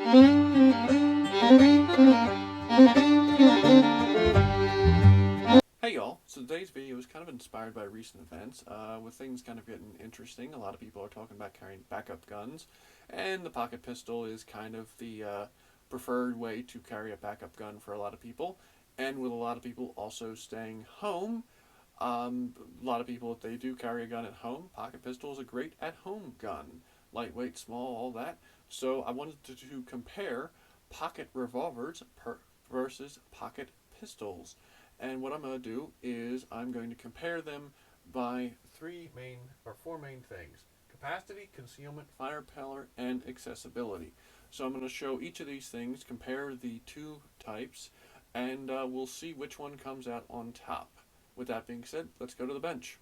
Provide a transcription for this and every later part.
Hey y'all, so today's video is kind of inspired by recent events, with things kind of getting interesting. A lot of people are talking about carrying backup guns, and the pocket pistol is kind of the preferred way to carry a backup gun for a lot of people. And with a lot of people also staying home, a lot of people, if they do carry a gun at home, pocket pistol is a great at-home gun. Lightweight, small, all that. So I wanted to compare pocket revolvers versus pocket pistols. And what I'm going to do is I'm going to compare them by four main things: capacity, concealment, firepower, and accessibility. So I'm going to show each of these things, compare the two types, and we'll see which one comes out on top. With that being said, let's go to the bench.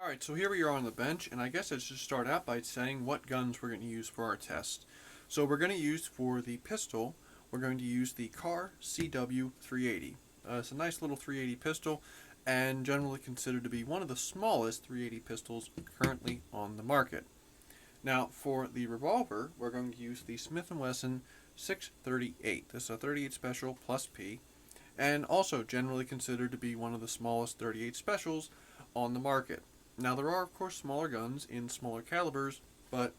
Alright, so here we are on the bench, and I guess I should start out by saying what guns we're going to use for our test. So we're going to use for the pistol, we're going to use the Car CW380. It's a nice little 380 pistol, and generally considered to be one of the smallest 380 pistols currently on the market. Now, for the revolver, we're going to use the Smith & Wesson 638. This is a 38 Special plus P, and also generally considered to be one of the smallest 38 Specials on the market. Now, there are, of course, smaller guns in smaller calibers, but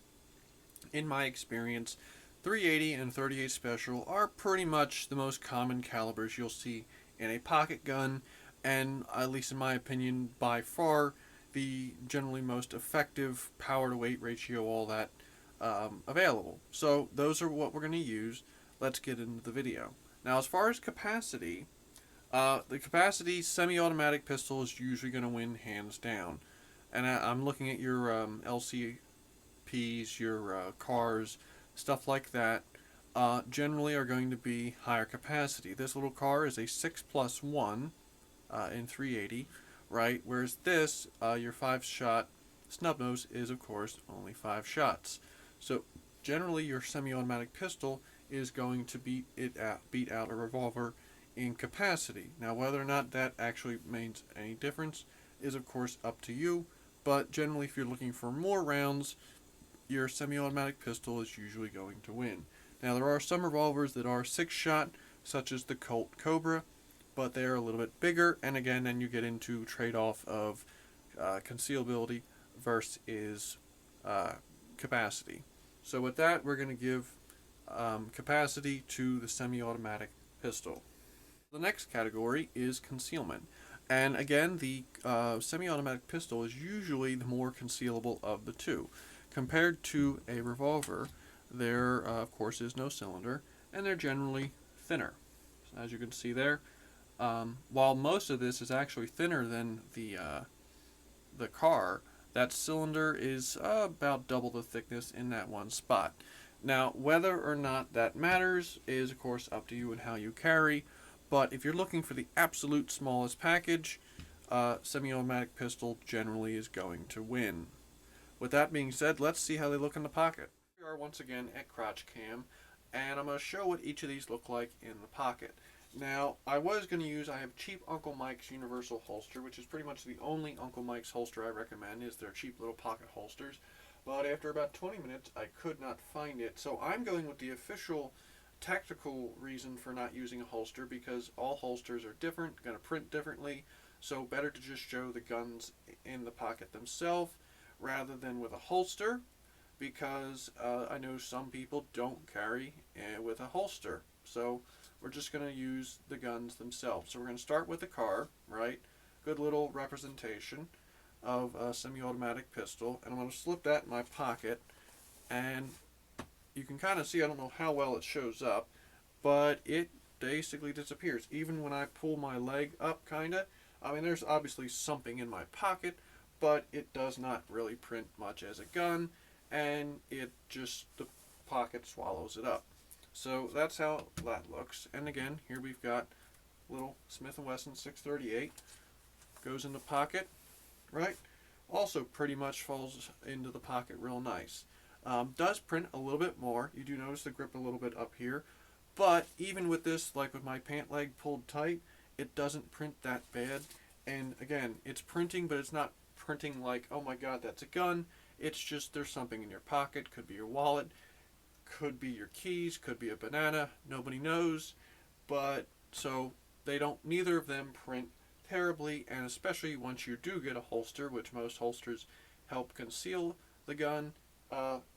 in my experience, 380 and 38 Special are pretty much the most common calibers you'll see in a pocket gun, and at least in my opinion, by far the generally most effective power to weight ratio, all that available. So those are what we're going to use. Let's get into the video. Now, as far as capacity, the capacity semi-automatic pistol is usually going to win hands down. And I'm looking at your LCPs, your cars, stuff like that. Generally are going to be higher capacity. This little car is a 6+1 in 380, right? Whereas this, your 5-shot snub nose, is of course only 5 shots. So generally your semi-automatic pistol is going to beat out a revolver in capacity. Now, whether or not that actually makes any difference is of course up to you, but generally if you're looking for more rounds, your semi-automatic pistol is usually going to win. Now, there are some revolvers that are 6-shot, such as the Colt Cobra, but they are a little bit bigger, and again, then you get into trade-off of concealability versus capacity. So with that, we're going to give capacity to the semi-automatic pistol. The next category is concealment. And again, the semi-automatic pistol is usually the more concealable of the two. Compared to a revolver, there, of course, is no cylinder, and they're generally thinner. As you can see there, while most of this is actually thinner than the car, that cylinder is about double the thickness in that one spot. Now, whether or not that matters is, of course, up to you and how you carry, but if you're looking for the absolute smallest package, semi-automatic pistol generally is going to win. With that being said, let's see how they look in the pocket. We are once again at crotch cam, and I'm going to show what each of these look like in the pocket. Now, I have cheap Uncle Mike's universal holster, which is pretty much the only Uncle Mike's holster I recommend, is their cheap little pocket holsters. But after about 20 minutes, I could not find it, so I'm going with the official tactical reason for not using a holster, because all holsters are different, going to print differently, so better to just show the guns in the pocket themselves rather than with a holster, because I know some people don't carry with a holster. So we're just going to use the guns themselves. So we're going to start with the car, right? Good little representation of a semi-automatic pistol. And I'm going to slip that in my pocket. And you can kind of see, I don't know how well it shows up, but it basically disappears. Even when I pull my leg up, kind of. I mean, there's obviously something in my pocket, but it does not really print much as a gun, and the pocket swallows it up. So that's how that looks. And again, here we've got little Smith & Wesson 638. Goes in the pocket, right? Also pretty much falls into the pocket real nice. Does print a little bit more. You do notice the grip a little bit up here. But even with this, like with my pant leg pulled tight, it doesn't print that bad. And again, it's printing, but it's not printing like, oh my god, that's a gun. It's just there's something in your pocket. Could be your wallet. could be your keys, could be a banana, nobody knows. But so they don't, neither of them print terribly, and especially once you do get a holster, which most holsters help conceal the gun,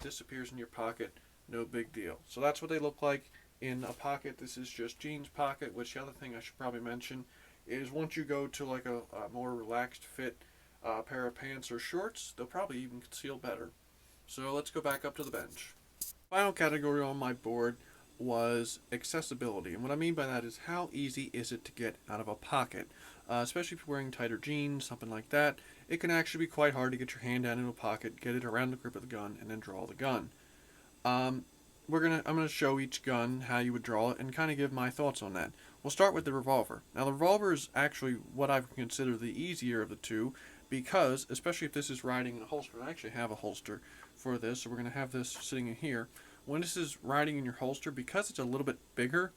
disappears in your pocket, no big deal. So that's what they look like in a pocket. This is just jeans pocket, which the other thing I should probably mention is once you go to like a more relaxed fit pair of pants or shorts, they'll probably even conceal better. So let's go back up to the bench. Final category on my board was accessibility, and what I mean by that is how easy is it to get out of a pocket, especially if you're wearing tighter jeans, something like that. It can actually be quite hard to get your hand down into a pocket, get it around the grip of the gun, and then draw the gun. I'm gonna show each gun how you would draw it and kind of give my thoughts on that. We'll start with the revolver. Now the revolver is actually what I would consider the easier of the two, because especially if this is riding in a holster, and I actually have a holster for this, so we're gonna have this sitting in here. When this is riding in your holster, because it's a little bit bigger,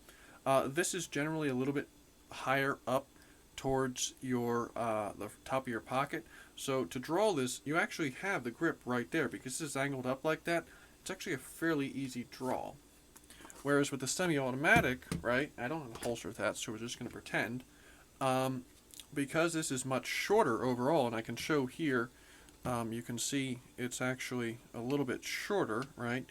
this is generally a little bit higher up towards your the top of your pocket. So to draw this, you actually have the grip right there because this is angled up like that. It's actually a fairly easy draw. Whereas with the semi-automatic, right, I don't have a holster with that, so we're just going to pretend. Because this is much shorter overall, and I can show here, you can see it's actually a little bit shorter, right,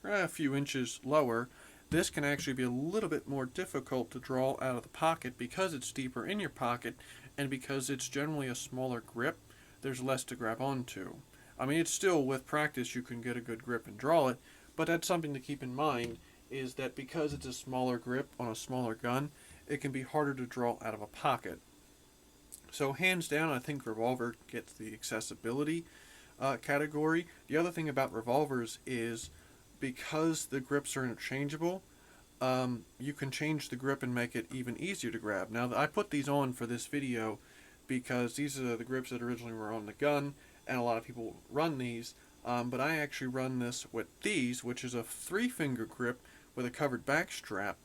a few inches lower. This can actually be a little bit more difficult to draw out of the pocket because it's deeper in your pocket, and because it's generally a smaller grip, there's less to grab onto. I mean, it's still, with practice, you can get a good grip and draw it, but that's something to keep in mind, is that because it's a smaller grip on a smaller gun, it can be harder to draw out of a pocket. So hands down, I think revolver gets the accessibility category. The other thing about revolvers is because the grips are interchangeable, you can change the grip and make it even easier to grab. Now, I put these on for this video because these are the grips that originally were on the gun, and a lot of people run these, but I actually run this with these, which is a 3-finger grip with a covered back strap,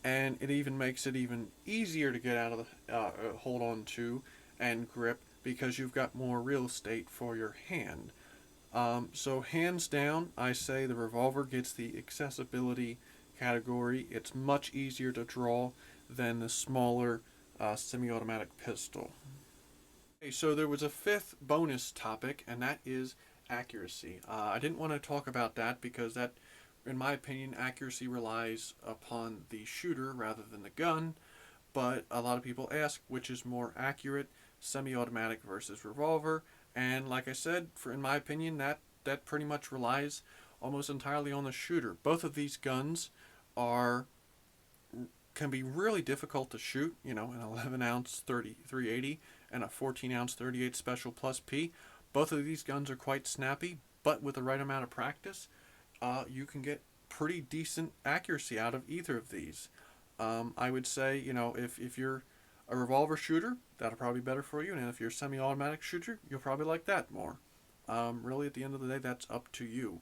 and it even makes it even easier to get out of the hold on to and grip because you've got more real estate for your hand. So hands down, I say the revolver gets the accessibility category. It's much easier to draw than the smaller semi-automatic pistol. Okay, so there was a 5th bonus topic, and that is accuracy. I didn't want to talk about that because that, in my opinion, accuracy relies upon the shooter rather than the gun, but a lot of people ask which is more accurate, semi-automatic versus revolver, and like I said, in my opinion, that pretty much relies almost entirely on the shooter. Both of these guns can be really difficult to shoot, you know, an 11-ounce 380 and a 14-ounce 38 Special Plus P. Both of these guns are quite snappy, but with the right amount of practice, you can get pretty decent accuracy out of either of these. I would say, you know, if you're a revolver shooter, that'll probably be better for you, and if you're a semi-automatic shooter, you'll probably like that more. Really, at the end of the day, that's up to you.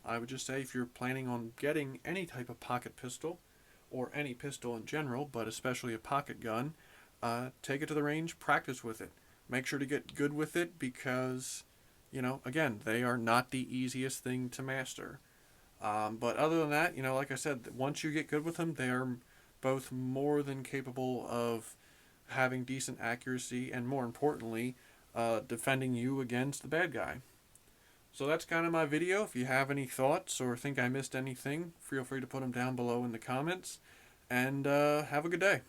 I would just say if you're planning on getting any type of pocket pistol, or any pistol in general, but especially a pocket gun, take it to the range, practice with it. Make sure to get good with it because, you know, again, they are not the easiest thing to master. But other than that, you know, like I said, once you get good with them, they are both more than capable of having decent accuracy and, more importantly, defending you against the bad guy. So that's kind of my video. If you have any thoughts or think I missed anything, feel free to put them down below in the comments. And have a good day.